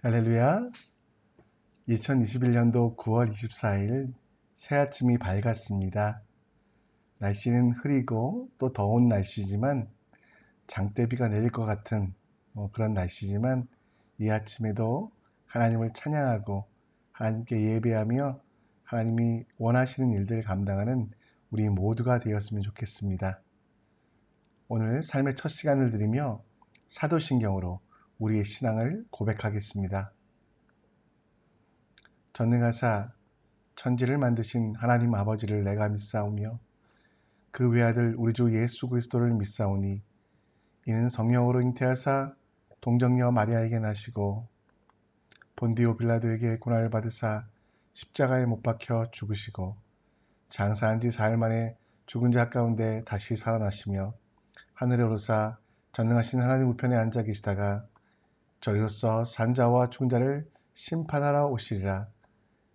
할렐루야. 2021년도 9월 24일 새 아침이 밝았습니다. 날씨는 흐리고 또 더운 날씨지만 장대비가 내릴 것 같은 그런 날씨지만 이 아침에도 하나님을 찬양하고 하나님께 예배하며 하나님이 원하시는 일들을 감당하는 우리 모두가 되었으면 좋겠습니다. 오늘 삶의 첫 시간을 드리며 사도신경으로 우리의 신앙을 고백하겠습니다. 전능하사 천지를 만드신 하나님 아버지를 내가 믿사오며 그 외아들 우리 주 예수 그리스도를 믿사오니 이는 성령으로 잉태하사 동정녀 마리아에게 나시고 본디오 빌라도에게 고난을 받으사 십자가에 못 박혀 죽으시고 장사한 지 사흘 만에 죽은 자 가운데 다시 살아나시며 하늘에 오르사 전능하신 하나님 우편에 앉아 계시다가 저리로서 산 자와 죽은 자를 심판하러 오시리라.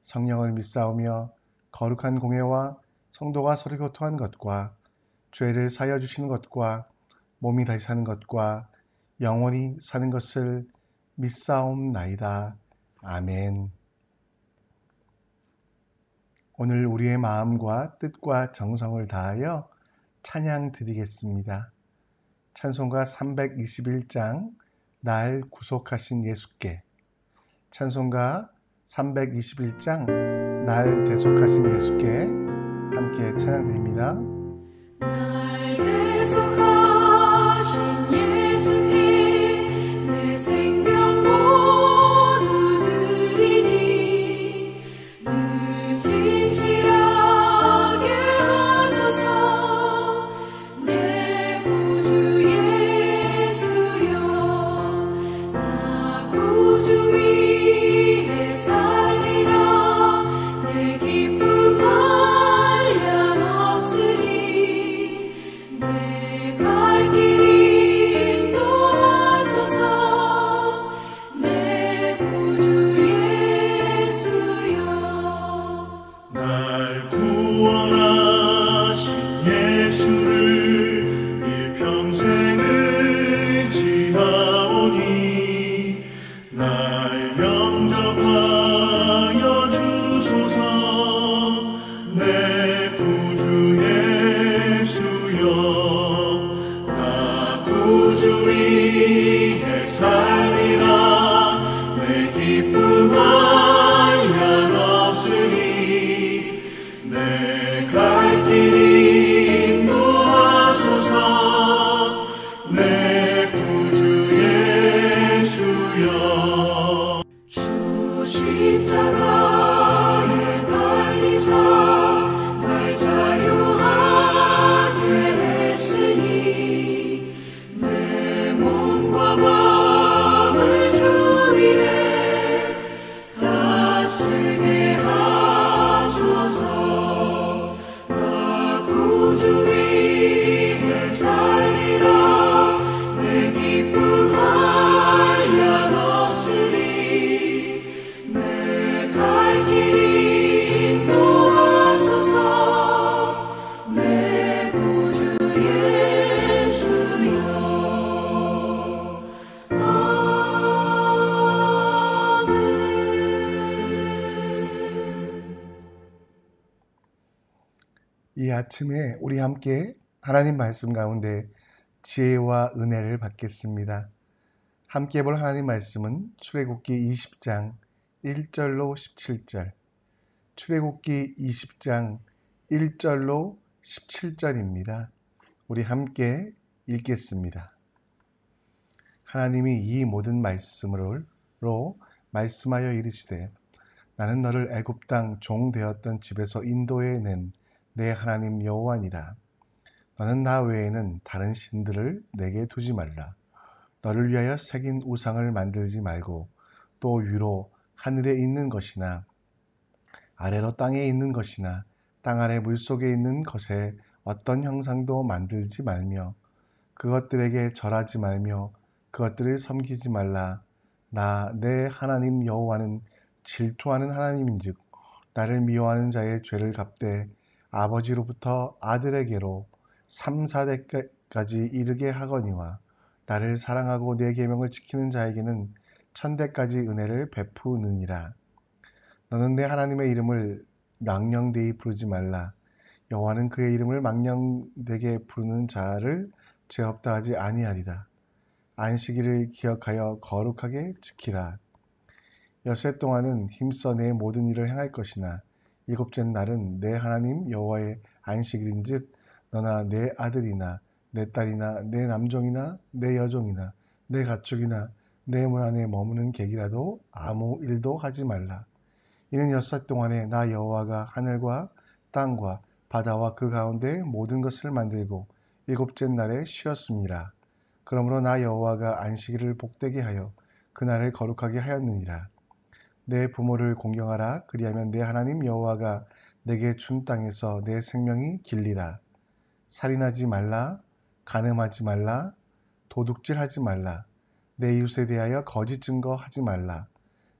성령을 믿사오며 거룩한 공회와 성도가 서로 교통한 것과 죄를 사하여 주시는 것과 몸이 다시 사는 것과 영원히 사는 것을 믿사옵나이다. 아멘. 오늘 우리의 마음과 뜻과 정성을 다하여 찬양 드리겠습니다. 찬송가 321장 날 구속하신 예수께, 찬송가 321장 날 대속하신 예수께 함께 찬양드립니다. 날 대속하신 예수께 내 생명 모두 드리니 늘 진실하게 하소서. 내 구주 예수여, 나 구주 위에 살리라. 내 기쁨 한량 없으리. 내 갈 길 인도하소서. 내 구주 예수여. 날 구원하신 예수를 일평생 의지하오니 날 영접하여 주소서. 내 구주 예수여, 나 구주 위에 살리라. 내 기쁨 한량 없으리. 내 갈 길 인도하소서. 내 구주 예수여. 주 십자가에 달리사 날 자유하게 했으니 내 몸과 마음을 주 위에 다 쓰게 하소서. 나 구주 위에 살리라. 내 기쁨 한량 없으리. 내 갈 길 인도하소서. 내 구주 예수여. 아멘. 이 아침에 우리 함께 하나님 말씀 가운데 지혜와 은혜를 받겠습니다. 함께 볼 하나님 말씀은 출애굽기 20장 1절로 17절, 출애굽기 20장 1절로 17절입니다. 우리 함께 읽겠습니다. 하나님이 이 모든 말씀으로 말씀하여 이르시되 나는 너를 애굽 땅 종 되었던 집에서 인도해 낸 내 하나님 여호와니라. 너는 나 외에는 다른 신들을 내게 두지 말라. 너를 위하여 새긴 우상을 만들지 말고 또 위로 하늘에 있는 것이나 아래로 땅에 있는 것이나 땅 아래 물속에 있는 것에 어떤 형상도 만들지 말며 그것들에게 절하지 말며 그것들을 섬기지 말라. 나 내 하나님 여호와는 질투하는 하나님인즉 나를 미워하는 자의 죄를 갚되 아버지로부터 아들에게로 3, 4대까지 이르게 하거니와 나를 사랑하고 내 계명을 지키는 자에게는 천대까지 은혜를 베푸느니라. 너는 내 하나님의 이름을 망령되이 부르지 말라. 여호와는 그의 이름을 망령되게 부르는 자를 죄 없다 하지 아니하리라. 안식일을 기억하여 거룩하게 지키라. 엿새 동안은 힘써 내 모든 일을 행할 것이나 일곱째 날은 내 하나님 여호와의 안식일인즉 너나 내 아들이나 내 딸이나 내 남종이나 내 여종이나 내 가축이나 내 문 안에 머무는 객이라도 아무 일도 하지 말라. 이는 엿새 동안에 나 여호와가 하늘과 땅과 바다와 그 가운데 모든 것을 만들고 일곱째 날에 쉬었습니다. 그러므로 나 여호와가 안식일을 복되게 하여 그날을 거룩하게 하였느니라. 내 부모를 공경하라. 그리하면 내 하나님 여호와가 내게 준 땅에서 내 생명이 길리라. 살인하지 말라. 간음하지 말라. 도둑질하지 말라. 내 이웃에 대하여 거짓 증거하지 말라.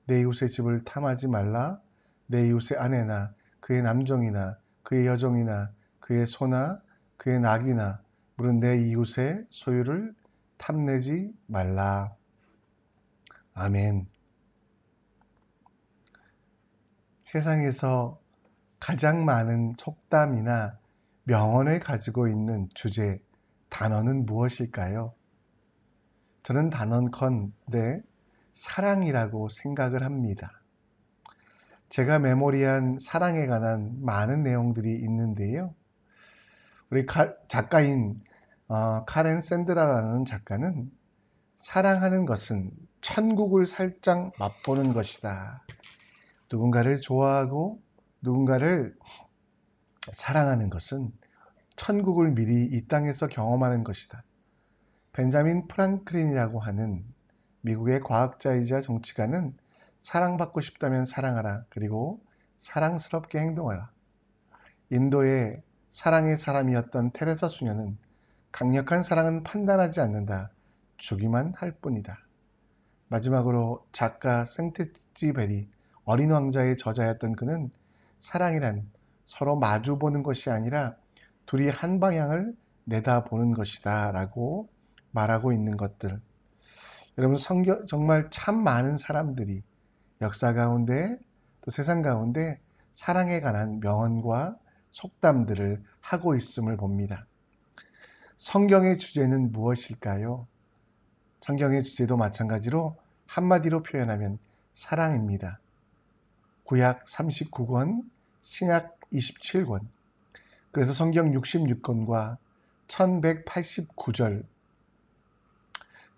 내 이웃의 집을 탐하지 말라. 내 이웃의 아내나 그의 남종이나 그의 여종이나 그의 소나 그의 낙이나 물은 내 이웃의 소유를 탐내지 말라. 아멘. 세상에서 가장 많은 속담이나 명언을 가지고 있는 주제, 단어는 무엇일까요? 저는 단언컨대 사랑이라고 생각을 합니다. 제가 메모리한 사랑에 관한 많은 내용들이 있는데요. 우리 작가인 카렌 샌드라라는 작가는 사랑하는 것은 천국을 살짝 맛보는 것이다. 누군가를 좋아하고 누군가를 사랑하는 것은 천국을 미리 이 땅에서 경험하는 것이다. 벤자민 프랑클린이라고 하는 미국의 과학자이자 정치가는 사랑받고 싶다면 사랑하라. 그리고 사랑스럽게 행동하라. 인도의 사랑의 사람이었던 테레사 수녀는 강력한 사랑은 판단하지 않는다. 주기만 할 뿐이다. 마지막으로 작가 생테쥐베리 어린 왕자의 저자였던 그는 사랑이란 서로 마주보는 것이 아니라 둘이 한 방향을 내다보는 것이다 라고 말하고 있는 것들. 여러분, 정말 참 많은 사람들이 역사 가운데 또 세상 가운데 사랑에 관한 명언과 속담들을 하고 있음을 봅니다. 성경의 주제는 무엇일까요? 성경의 주제도 마찬가지로 한마디로 표현하면 사랑입니다. 구약 39권, 신약 27권, 그래서 성경 66권과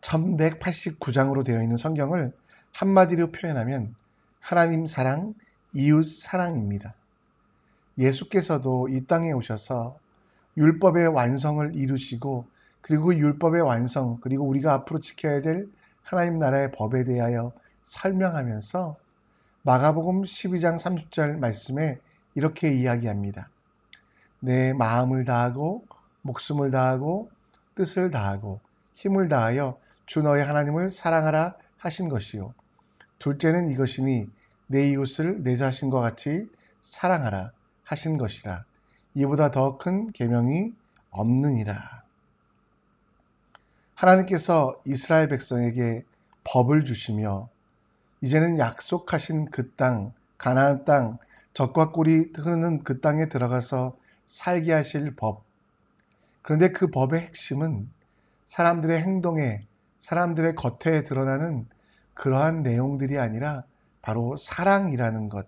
1189장으로 되어 있는 성경을 한마디로 표현하면 하나님 사랑, 이웃 사랑입니다. 예수께서도 이 땅에 오셔서 율법의 완성을 이루시고 그리고 율법의 완성, 그리고 우리가 앞으로 지켜야 될 하나님 나라의 법에 대하여 설명하면서 마가복음 12장 30절 말씀에 이렇게 이야기합니다. 내 마음을 다하고 목숨을 다하고 뜻을 다하고 힘을 다하여 주 너의 하나님을 사랑하라 하신 것이요. 둘째는 이것이니 내 이웃을 내 자신과 같이 사랑하라 하신 것이라. 이보다 더 큰 계명이 없느니라. 하나님께서 이스라엘 백성에게 법을 주시며 이제는 약속하신 그 땅, 가나안 땅, 젖과 꿀이 흐르는 그 땅에 들어가서 살게 하실 법. 그런데 그 법의 핵심은 사람들의 행동에, 사람들의 겉에 드러나는 그러한 내용들이 아니라 바로 사랑이라는 것.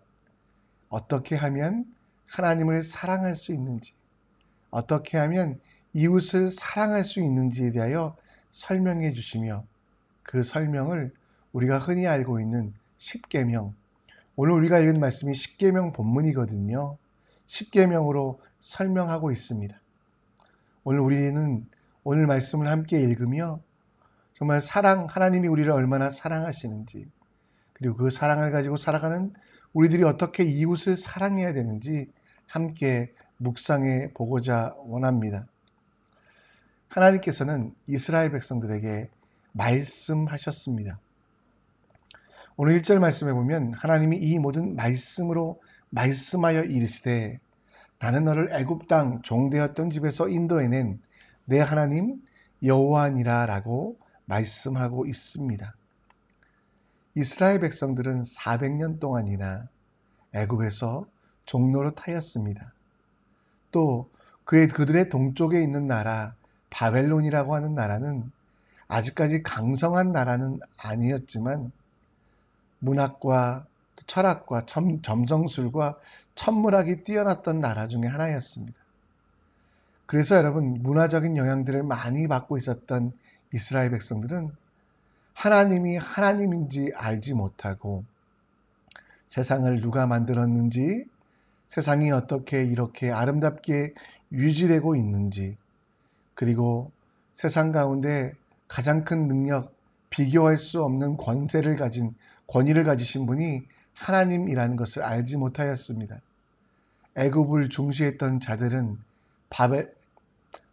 어떻게 하면 하나님을 사랑할 수 있는지, 어떻게 하면 이웃을 사랑할 수 있는지에 대하여 설명해 주시며 그 설명을 우리가 흔히 알고 있는 십계명, 오늘 우리가 읽은 말씀이 십계명 본문이거든요. 십계명으로 설명하고 있습니다. 오늘 우리는 오늘 말씀을 함께 읽으며 정말 하나님이 우리를 얼마나 사랑하시는지, 그리고 그 사랑을 가지고 살아가는 우리들이 어떻게 이웃을 사랑해야 되는지 함께 묵상해 보고자 원합니다. 하나님께서는 이스라엘 백성들에게 말씀하셨습니다. 오늘 1절 말씀에 보면 하나님이 이 모든 말씀으로 말씀하여 이르시되 나는 너를 애굽 땅 종되었던 집에서 인도해낸 내 하나님 여호와니라 라고 말씀하고 있습니다. 이스라엘 백성들은 400년 동안이나 애굽에서 종로로 타였습니다. 또 그들의 동쪽에 있는 나라 바벨론이라고 하는 나라는 아직까지 강성한 나라는 아니었지만 문학과 철학과 점성술과 천문학이 뛰어났던 나라 중에 하나였습니다. 그래서 여러분, 문화적인 영향들을 많이 받고 있었던 이스라엘 백성들은 하나님이 하나님인지 알지 못하고 세상을 누가 만들었는지, 세상이 어떻게 이렇게 아름답게 유지되고 있는지, 그리고 세상 가운데 가장 큰 능력, 비교할 수 없는 권위를 가지신 분이 하나님이라는 것을 알지 못하였습니다. 애굽을 중시했던 자들은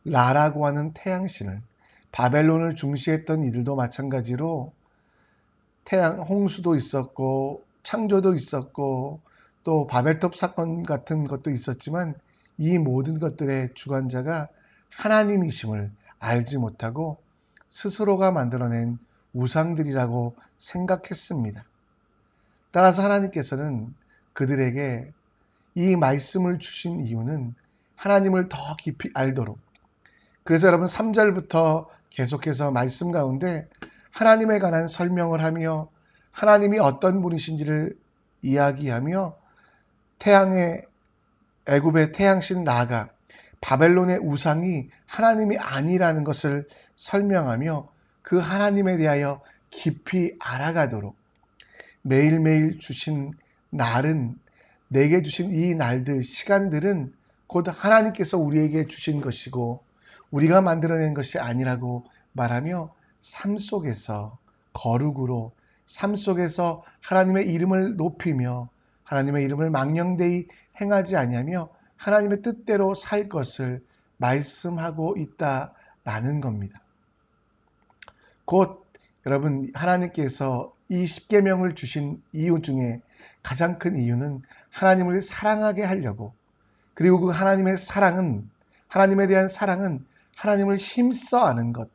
라라고 하는 태양신을, 바벨론을 중시했던 이들도 마찬가지로 홍수도 있었고 창조도 있었고 또 바벨탑 사건 같은 것도 있었지만 이 모든 것들의 주관자가 하나님이심을 알지 못하고 스스로가 만들어낸 우상들이라고 생각했습니다. 따라서 하나님께서는 그들에게 이 말씀을 주신 이유는 하나님을 더 깊이 알도록, 그래서 여러분 3절부터 계속해서 말씀 가운데 하나님에 관한 설명을 하며 하나님이 어떤 분이신지를 이야기하며 애굽의 태양신 라가, 바벨론의 우상이 하나님이 아니라는 것을 설명하며 그 하나님에 대하여 깊이 알아가도록, 매일매일 주신 날은, 내게 주신 이 날들, 시간들은 곧 하나님께서 우리에게 주신 것이고 우리가 만들어낸 것이 아니라고 말하며 삶 속에서 거룩으로, 삶 속에서 하나님의 이름을 높이며 하나님의 이름을 망령되이 행하지 아니하며 하나님의 뜻대로 살 것을 말씀하고 있다라는 겁니다. 곧 여러분, 하나님께서 이 십계명을 주신 이유 중에 가장 큰 이유는 하나님을 사랑하게 하려고, 그리고 그 하나님의 사랑은, 하나님에 대한 사랑은 하나님을 힘써 아는 것,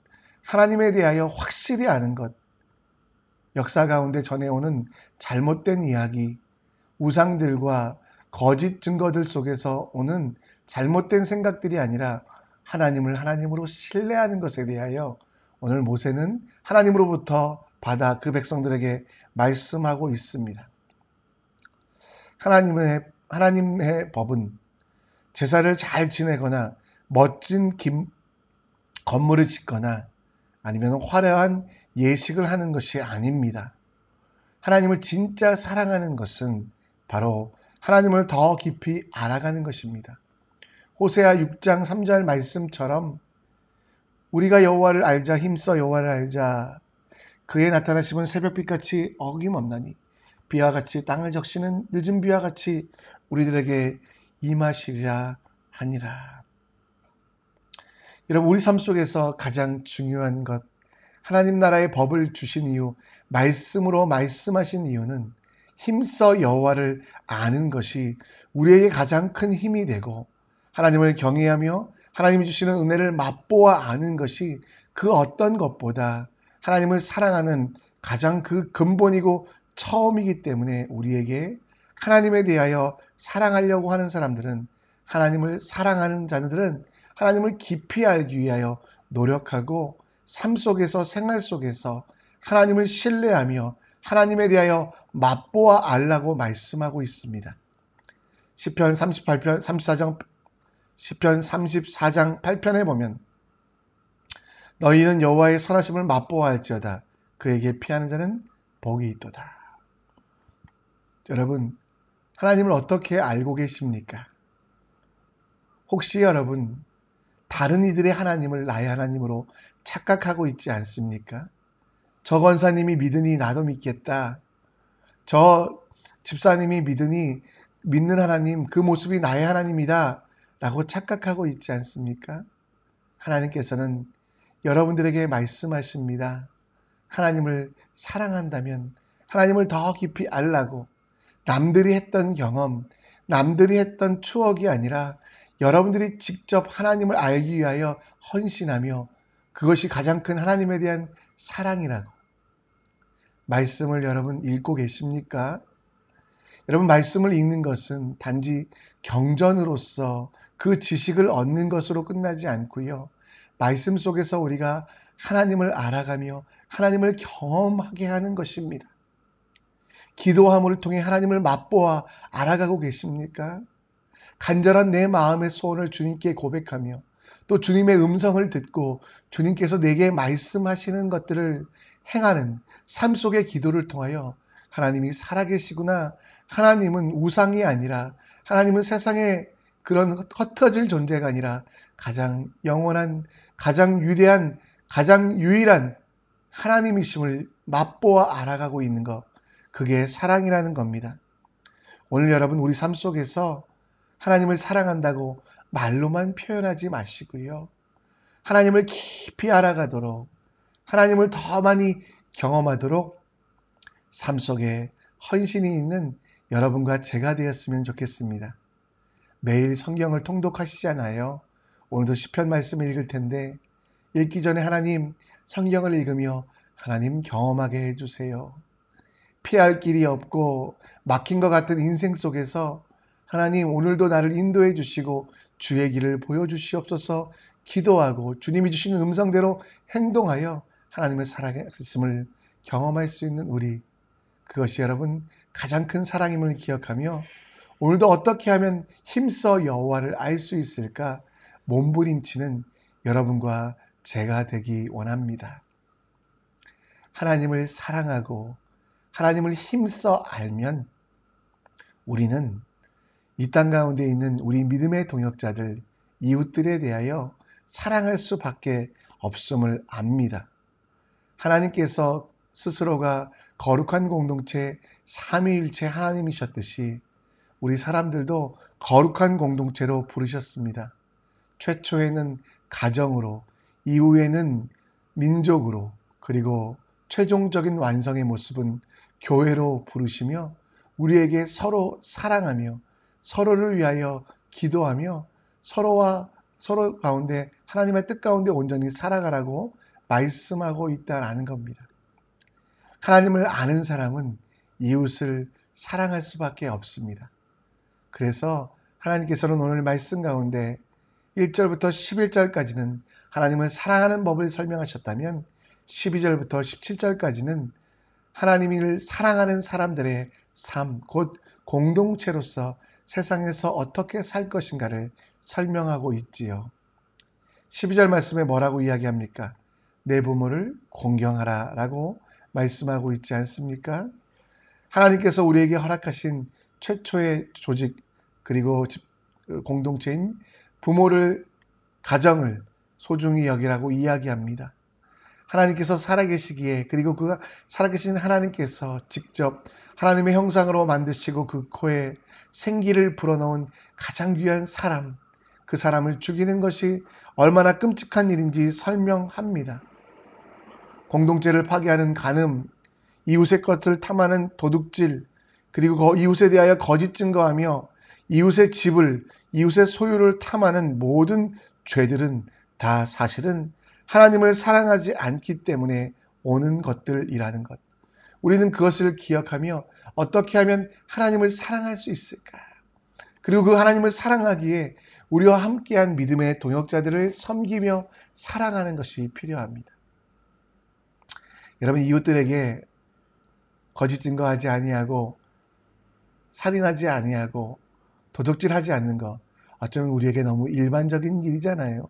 하나님에 대하여 확실히 아는 것, 역사 가운데 전해오는 잘못된 이야기, 우상들과 거짓 증거들 속에서 오는 잘못된 생각들이 아니라 하나님을 하나님으로 신뢰하는 것에 대하여 오늘 모세는 하나님으로부터 받아 그 백성들에게 말씀하고 있습니다. 하나님의 법은 제사를 잘 지내거나 멋진 건물을 짓거나 아니면 화려한 예식을 하는 것이 아닙니다. 하나님을 진짜 사랑하는 것은 바로 하나님을 더 깊이 알아가는 것입니다. 호세아 6장 3절 말씀처럼 우리가 여호와를 알자, 힘써 여호와를 알자. 그의 나타나심은 새벽빛같이 어김없나니 비와 같이 땅을 적시는 늦은 비와 같이 우리들에게 임하시리라 하니라. 여러분, 우리 삶 속에서 가장 중요한 것, 하나님 나라의 법을 주신 이유, 말씀으로 말씀하신 이유는 힘써 여호와를 아는 것이 우리에게 가장 큰 힘이 되고, 하나님을 경외하며 하나님이 주시는 은혜를 맛보아 아는 것이 그 어떤 것보다 하나님을 사랑하는 가장 그 근본이고 처음이기 때문에 우리에게 하나님에 대하여 사랑하려고 하는 사람들은, 하나님을 사랑하는 자들은 하나님을 깊이 알기 위하여 노력하고 삶 속에서, 생활 속에서 하나님을 신뢰하며 하나님에 대하여 맛보아 알라고 말씀하고 있습니다. 시편 34장 8편에 보면 너희는 여호와의 선하심을 맛보아 알지어다. 그에게 피하는 자는 복이 있도다. 여러분, 하나님을 어떻게 알고 계십니까? 혹시 여러분, 다른 이들의 하나님을 나의 하나님으로 착각하고 있지 않습니까? 저 권사님이 믿으니 나도 믿겠다. 저 집사님이 믿으니 믿는 하나님, 그 모습이 나의 하나님이다 라고 착각하고 있지 않습니까? 하나님께서는 여러분들에게 말씀하십니다. 하나님을 사랑한다면 하나님을 더 깊이 알라고, 남들이 했던 경험, 남들이 했던 추억이 아니라 여러분들이 직접 하나님을 알기 위하여 헌신하며 그것이 가장 큰 하나님에 대한 사랑이라고. 말씀을 여러분 읽고 계십니까? 여러분, 말씀을 읽는 것은 단지 경전으로서 그 지식을 얻는 것으로 끝나지 않고요. 말씀 속에서 우리가 하나님을 알아가며 하나님을 경험하게 하는 것입니다. 기도함을 통해 하나님을 맛보아 알아가고 계십니까? 간절한 내 마음의 소원을 주님께 고백하며 또 주님의 음성을 듣고 주님께서 내게 말씀하시는 것들을 행하는 삶 속의 기도를 통하여 하나님이 살아계시구나, 하나님은 우상이 아니라, 하나님은 세상에 그런 흩어질 존재가 아니라 가장 영원한, 가장 위대한, 가장 유일한 하나님이심을 맛보아 알아가고 있는 것, 그게 사랑이라는 겁니다. 오늘 여러분, 우리 삶 속에서 하나님을 사랑한다고 말로만 표현하지 마시고요. 하나님을 깊이 알아가도록, 하나님을 더 많이 경험하도록 삶 속에 헌신이 있는 여러분과 제가 되었으면 좋겠습니다. 매일 성경을 통독하시잖아요. 오늘도 시편 말씀을 읽을 텐데 읽기 전에 하나님 성경을 읽으며 하나님 경험하게 해주세요. 피할 길이 없고 막힌 것 같은 인생 속에서 하나님 오늘도 나를 인도해 주시고 주의 길을 보여주시옵소서 기도하고 주님이 주시는 음성대로 행동하여 하나님의 살아계심을 경험할 수 있는 우리, 그것이 여러분 가장 큰 사랑임을 기억하며 오늘도 어떻게 하면 힘써 여호와를 알 수 있을까 몸부림치는 여러분과 제가 되기 원합니다. 하나님을 사랑하고 하나님을 힘써 알면 우리는 이 땅 가운데 있는 우리 믿음의 동역자들, 이웃들에 대하여 사랑할 수밖에 없음을 압니다. 하나님께서 스스로가 거룩한 공동체 삼위일체 하나님이셨듯이 우리 사람들도 거룩한 공동체로 부르셨습니다. 최초에는 가정으로, 이후에는 민족으로, 그리고 최종적인 완성의 모습은 교회로 부르시며 우리에게 서로 사랑하며 서로를 위하여 기도하며 서로 가운데 하나님의 뜻 가운데 온전히 살아가라고 말씀하고 있다라는 겁니다. 하나님을 아는 사람은 이웃을 사랑할 수밖에 없습니다. 그래서 하나님께서는 오늘 말씀 가운데 1절부터 11절까지는 하나님을 사랑하는 법을 설명하셨다면 12절부터 17절까지는 하나님을 사랑하는 사람들의 삶, 곧 공동체로서 세상에서 어떻게 살 것인가를 설명하고 있지요. 12절 말씀에 뭐라고 이야기합니까? 내 부모를 공경하라 라고 말씀하고 있지 않습니까? 하나님께서 우리에게 허락하신 최초의 조직 그리고 공동체인 부모를, 가정을 소중히 여기라고 이야기합니다. 하나님께서 살아계시기에, 그리고 그 살아계신 하나님께서 직접 하나님의 형상으로 만드시고 그 코에 생기를 불어넣은 가장 귀한 사람, 그 사람을 죽이는 것이 얼마나 끔찍한 일인지 설명합니다. 공동체를 파괴하는 간음, 이웃의 것을 탐하는 도둑질, 그리고 이웃에 대하여 거짓 증거하며 이웃의 집을, 이웃의 소유를 탐하는 모든 죄들은 다 사실은 하나님을 사랑하지 않기 때문에 오는 것들이라는 것. 우리는 그것을 기억하며 어떻게 하면 하나님을 사랑할 수 있을까? 그리고 그 하나님을 사랑하기에 우리와 함께한 믿음의 동역자들을 섬기며 사랑하는 것이 필요합니다. 여러분, 이웃들에게 거짓 증거하지 아니하고 살인하지 아니하고 도둑질하지 않는 것, 어쩌면 우리에게 너무 일반적인 일이잖아요.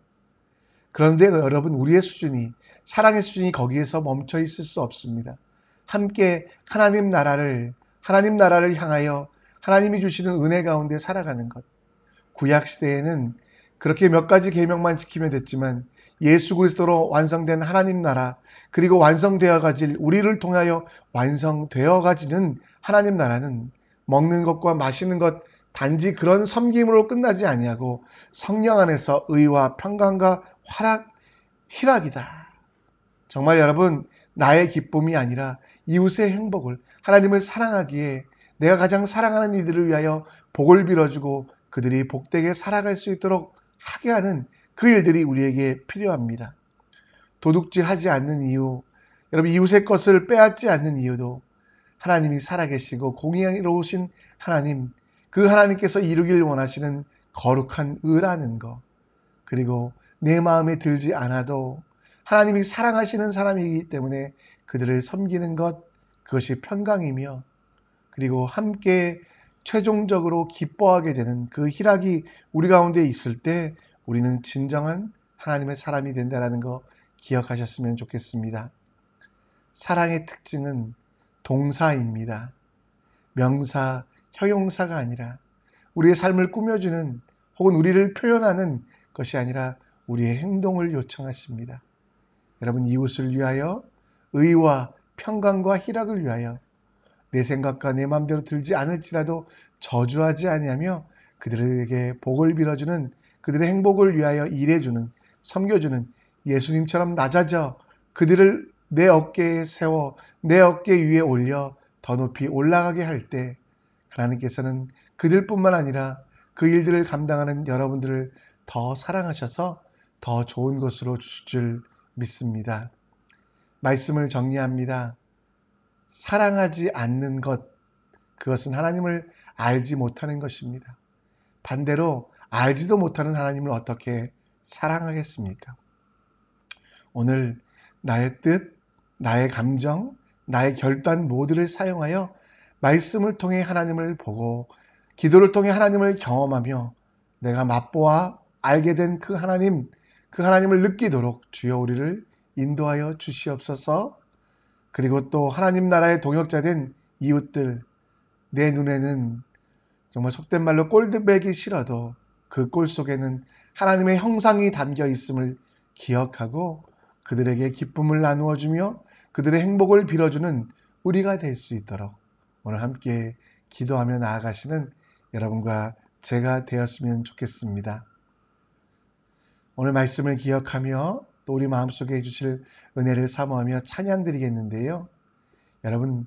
그런데 여러분, 우리의 수준이, 사랑의 수준이 거기에서 멈춰 있을 수 없습니다. 함께 하나님 나라를 향하여 하나님이 주시는 은혜 가운데 살아가는 것. 구약 시대에는 그렇게 몇 가지 계명만 지키면 됐지만 예수 그리스도로 완성된 하나님 나라, 그리고 완성되어 가질, 우리를 통하여 완성되어 가지는 하나님 나라는 먹는 것과 마시는 것, 단지 그런 섬김으로 끝나지 아니하고 성령 안에서 의와 평강과 희락이다. 정말 여러분, 나의 기쁨이 아니라 이웃의 행복을, 하나님을 사랑하기에 내가 가장 사랑하는 이들을 위하여 복을 빌어주고 그들이 복되게 살아갈 수 있도록 하게 하는 그 일들이 우리에게 필요합니다. 도둑질하지 않는 이유, 여러분, 이웃의 것을 빼앗지 않는 이유도 하나님이 살아계시고 공의로우신 하나님, 그 하나님께서 이루길 원하시는 거룩한 의라는 것, 그리고 내 마음에 들지 않아도 하나님이 사랑하시는 사람이기 때문에 그들을 섬기는 것, 그것이 평강이며, 그리고 함께 최종적으로 기뻐하게 되는 그 희락이 우리 가운데 있을 때 우리는 진정한 하나님의 사람이 된다는 거 기억하셨으면 좋겠습니다. 사랑의 특징은 동사입니다. 명사, 형용사가 아니라 우리의 삶을 꾸며주는 혹은 우리를 표현하는 것이 아니라 우리의 행동을 요청하십니다. 여러분, 이웃을 위하여 의와 평강과 희락을 위하여 내 생각과 내 마음대로 들지 않을지라도 저주하지 아니하며 그들에게 복을 빌어주는, 그들의 행복을 위하여 일해주는, 섬겨주는 예수님처럼 낮아져 그들을 내 어깨에 세워 내 어깨 위에 올려 더 높이 올라가게 할 때 하나님께서는 그들뿐만 아니라 그 일들을 감당하는 여러분들을 더 사랑하셔서 더 좋은 것으로 주실 줄 믿습니다. 말씀을 정리합니다. 사랑하지 않는 것, 그것은 하나님을 알지 못하는 것입니다. 반대로 알지도 못하는 하나님을 어떻게 사랑하겠습니까? 오늘 나의 뜻, 나의 감정, 나의 결단 모두를 사용하여 말씀을 통해 하나님을 보고 기도를 통해 하나님을 경험하며 내가 맛보아 알게 된 그 하나님을 느끼도록 주여 우리를 인도하여 주시옵소서. 그리고 또 하나님 나라의 동역자된 이웃들, 내 눈에는 정말 속된 말로 꼴배기 싫어도 그 꼴 속에는 하나님의 형상이 담겨 있음을 기억하고 그들에게 기쁨을 나누어 주며 그들의 행복을 빌어주는 우리가 될 수 있도록 오늘 함께 기도하며 나아가시는 여러분과 제가 되었으면 좋겠습니다. 오늘 말씀을 기억하며 또 우리 마음속에 주실 은혜를 사모하며 찬양 드리겠는데요. 여러분,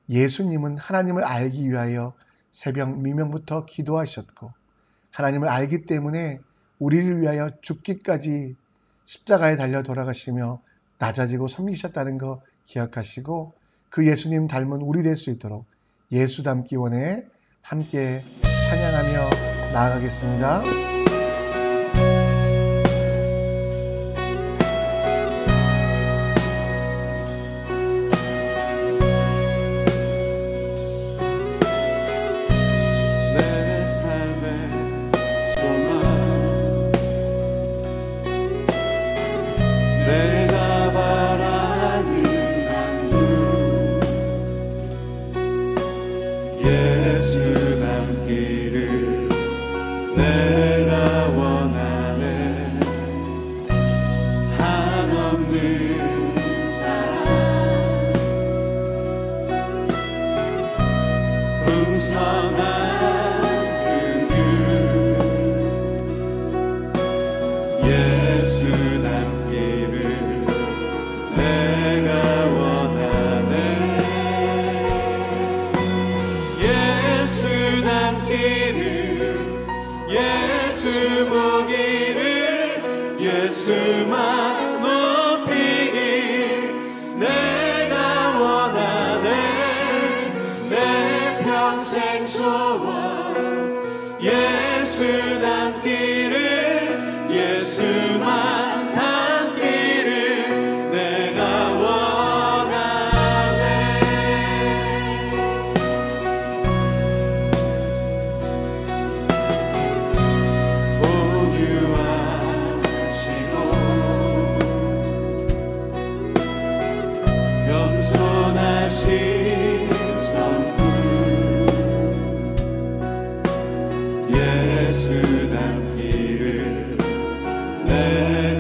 예수님은 하나님을 알기 위하여 새벽 미명부터 기도하셨고 하나님을 알기 때문에 우리를 위하여 죽기까지 십자가에 달려 돌아가시며 낮아지고 섬기셨다는 거 기억하시고 그 예수님 닮은 우리 될 수 있도록 예수 닮기 원해 함께 찬양하며 나아가겠습니다. 예수만 높이길 내가 원하네. 내 평생 소원 예수 닮기를, 예수만 닮기를 내가 원하네. 온유하시고 겸손하신 성품 예수 닮기를 내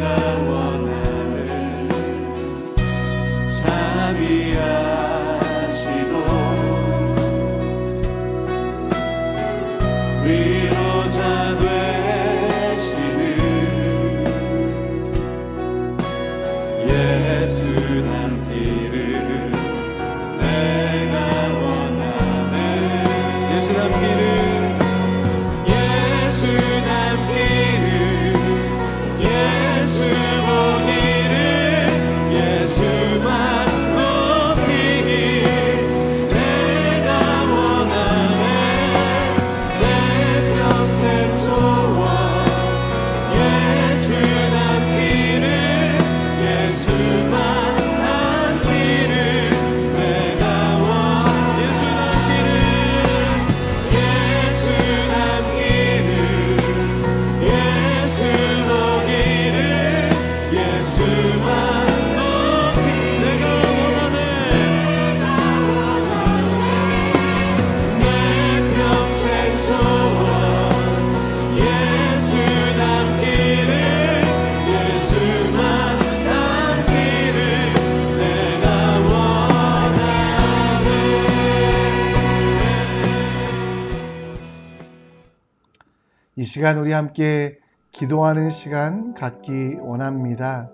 시간 우리 함께 기도하는 시간 갖기 원합니다.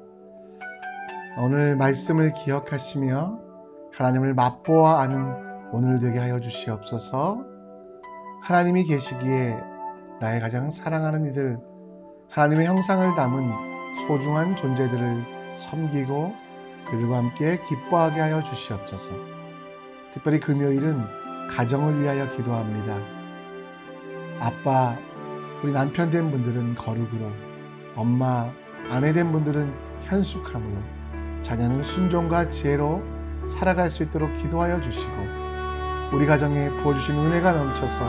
오늘 말씀을 기억하시며 하나님을 맛보아 아는 오늘 되게 하여 주시옵소서. 하나님이 계시기에 나의 가장 사랑하는 이들, 하나님의 형상을 담은 소중한 존재들을 섬기고 그들과 함께 기뻐하게 하여 주시옵소서. 특별히 금요일은 가정을 위하여 기도합니다. 아빠, 우리 남편 된 분들은 거룩으로, 엄마, 아내 된 분들은 현숙함으로, 자녀는 순종과 지혜로 살아갈 수 있도록 기도하여 주시고, 우리 가정에 부어주신 은혜가 넘쳐서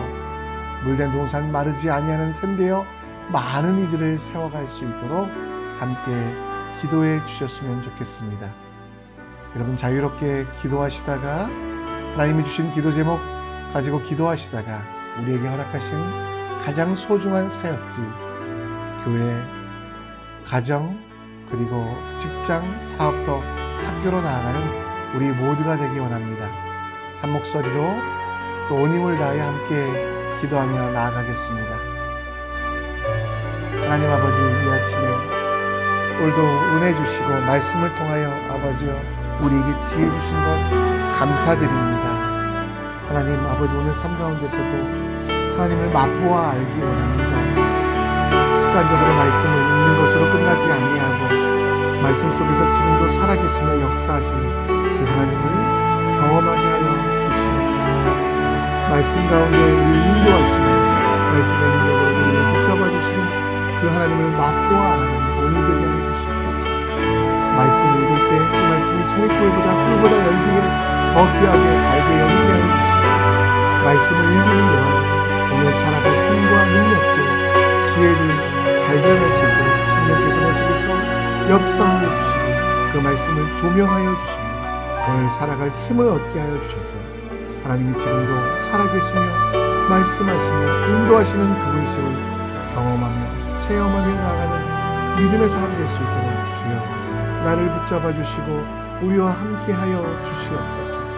물된 동산 마르지 아니하는 샘되어 많은 이들을 세워갈 수 있도록 함께 기도해 주셨으면 좋겠습니다. 여러분 자유롭게 기도하시다가 하나님이 주신 기도 제목 가지고 기도하시다가 우리에게 허락하신 가장 소중한 사역지, 교회, 가정, 그리고 직장, 사업도 학교로 나아가는 우리 모두가 되기 원합니다. 한 목소리로 또 온 힘을 다해 함께 기도하며 나아가겠습니다. 하나님 아버지, 이 아침에 오늘도 은혜 주시고 말씀을 통하여 아버지여 우리에게 지혜 주신 것 감사드립니다. 하나님 아버지, 오늘 삶 가운데서도 하나님을 맛보아 알기 원합니다. 습관적으로 말씀을 읽는 것으로 끝나지 아니하고 말씀 속에서 지금도 살아계시며 역사하신 그 하나님을 경험하게 하여 주시옵소서. 말씀 가운데 우리를 인도하시며 말씀의 능력으로 우리를 붙잡아 주시는 그 하나님을 맛보아 알아가는 오늘 되게 하여 주시옵소서. 말씀을 읽을 때 그 말씀이 소액불보다 꿀보다 열기에 더 귀하게 밝게 여기게 하여 주시고, 말씀을 읽는 동안 오늘 살아갈 힘과 능력도 지혜를 발견할 수 있도록 성령께서 내 속에서 역사하여 주시고 그 말씀을 조명하여 주시며 오늘 살아갈 힘을 얻게 하여 주셔서 하나님이 지금도 살아계시며 말씀하시며 인도하시는 그분이심을 경험하며 체험하며 나아가는 믿음의 사람 될 수 있도록 주여 나를 붙잡아 주시고 우리와 함께하여 주시옵소서.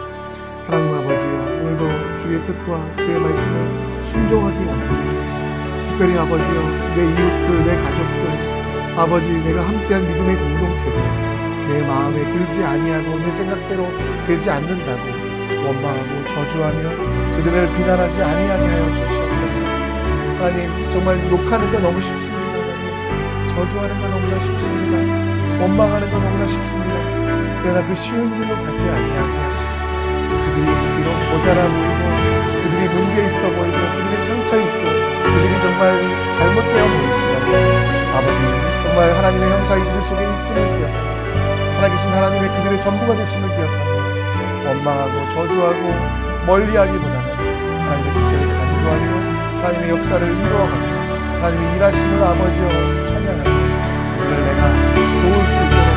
하나님 아버지여, 오늘도 주의 뜻과 주의 말씀을 순종하기 원합니다. 특별히 아버지여, 내 이웃들, 내 가족들, 아버지 내가 함께한 믿음의 공동체들, 내 마음에 들지 아니하고 내 생각대로 되지 않는다고 원망하고 저주하며 그들을 비난하지 아니하게 하여 주시옵소서. 하나님, 정말 욕하는 거 너무 쉽습니다. 하나님, 저주하는 거 너무나 쉽습니다. 원망하는 거 너무나 쉽습니다. 그러나 그 쉬운 일로 가지 아니하게 하시고 그들이 비록 모자라 보이고 그들이 문제 있어 보이고 그들이 상처 있고 그들이 정말 잘못되어 보이시라도 아버지, 정말 하나님의 형상이 그들 속에 있음을 기억하고 살아계신 하나님의 그들의 전부가 되심을 기억하고 원망하고 저주하고 멀리하기보다는 하나님의 뜻을 간구하며 하나님의 역사를 이루어가며 하나님의 일하심을 아버지여 찬양하며 그를 내가 도울 수 있도록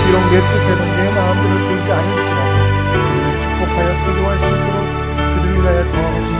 비록 내 뜻에는 내 마음대로 되지 않을지라도 그들을 축복하여 기도할 수 있도록 그들을 위하여 더없이